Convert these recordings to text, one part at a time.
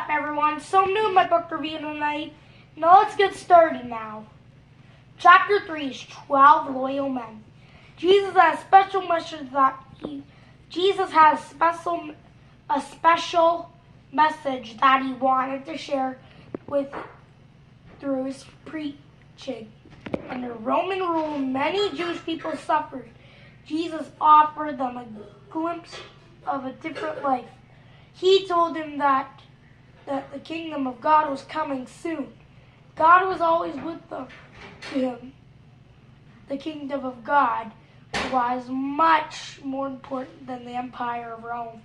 up, everyone? So I'm doing my book review tonight. Now let's get started now. Chapter 3 is 12 Loyal Men. Jesus has a special message that he wanted to share through his preaching. Under Roman rule, many Jewish people suffered. Jesus offered them a glimpse of a different life. He told them that the kingdom of God was coming soon. God was always with him. The kingdom of God was much more important than the empire of Rome.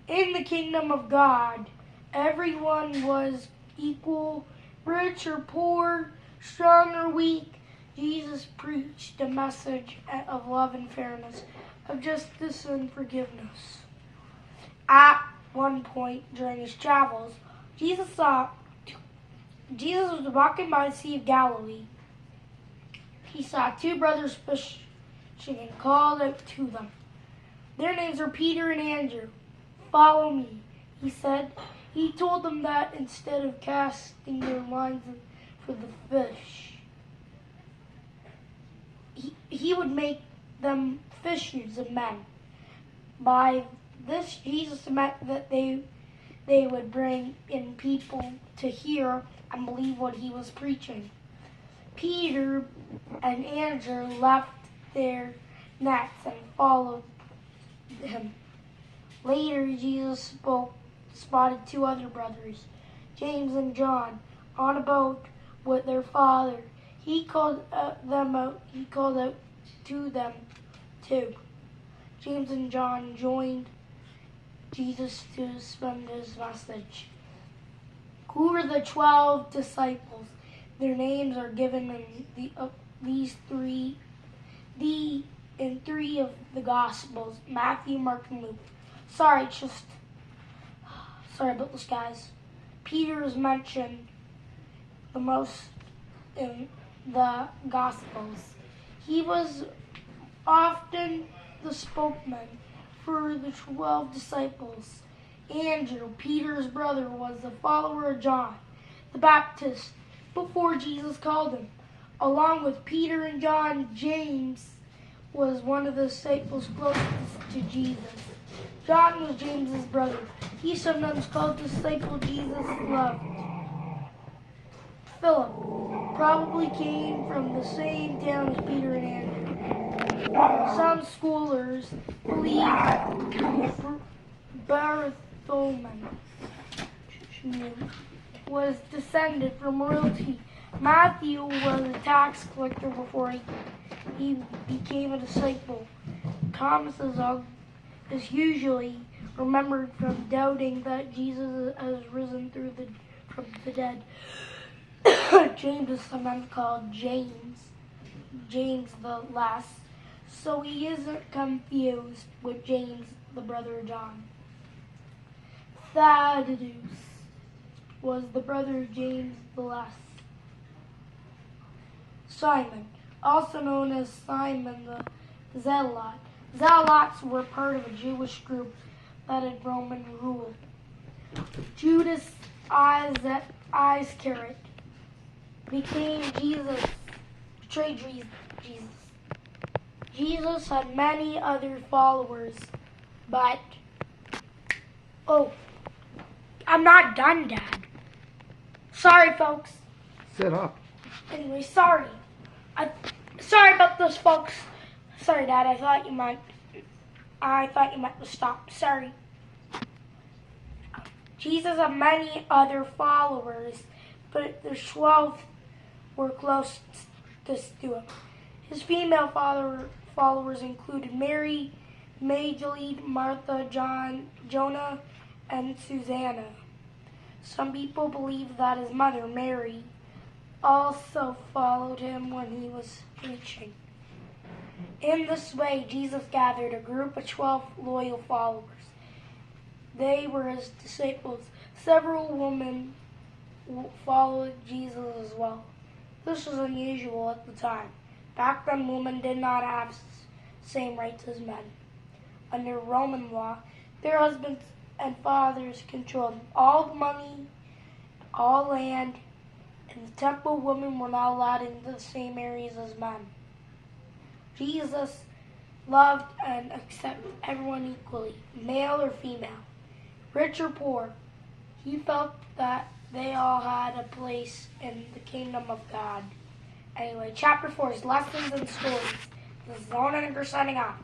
In the kingdom of God, everyone was equal, rich or poor, strong or weak. Jesus preached a message of love and fairness, of justice and forgiveness. At one point during his travels, Jesus was walking by the Sea of Galilee. He saw two brothers fishing and called out to them. Their names are Peter and Andrew. "Follow me," he said. He told them that instead of casting their lines for the fish, he would make them fishers of men. By this, Jesus meant that they would bring in people to hear and believe what he was preaching. Peter and Andrew left their nets and followed him. Later, Jesus spotted two other brothers, James and John, on a boat with their father. He called out to them too. James and John joined Jesus to spread his message. Who are the 12 disciples? Their names are given in three of the Gospels: Matthew, Mark, and Luke. Sorry about this, guys. Peter is mentioned the most in the Gospels. He was often the spokesman for the 12 disciples. Andrew, Peter's brother, was a follower of John the Baptist before Jesus called him. Along with Peter and John, James was one of the disciples closest to Jesus. John was James's brother. He sometimes called the disciple Jesus loved. Philip probably came from the same town as Peter and Andrew. Some scholars believe Bartholomew was descended from royalty. Matthew was a tax collector before he became a disciple. Thomas is usually remembered from doubting that Jesus has risen from the dead. James is sometimes called James the Less, so he isn't confused with James, the brother of John. Thaddeus was the brother of James the Less. Simon, also known as Simon the Zealot. Zealots were part of a Jewish group that had Roman rule. Judas Iscariot betrayed Jesus. Jesus had many other followers, but I'm not done, Dad. Sorry, folks. Sit up. Anyway, sorry about this, folks. Sorry, Dad. I thought you meant to stop. Sorry. Jesus had many other followers, but the 12 were closest to him. His female followers included Mary, Magdalene, Martha, Jonah, and Susanna. Some people believe that his mother, Mary, also followed him when he was preaching. In this way, Jesus gathered a group of 12 loyal followers. They were his disciples. Several women followed Jesus as well. This was unusual at the time. Back then, women did not have the same rights as men. Under Roman law, their husbands and fathers controlled all money, all land, and the temple women were not allowed into the same areas as men. Jesus loved and accepted everyone equally, male or female, rich or poor. He felt that they all had a place in the kingdom of God. Anyway, chapter 4 is lessons and stories. This is Owen signing off.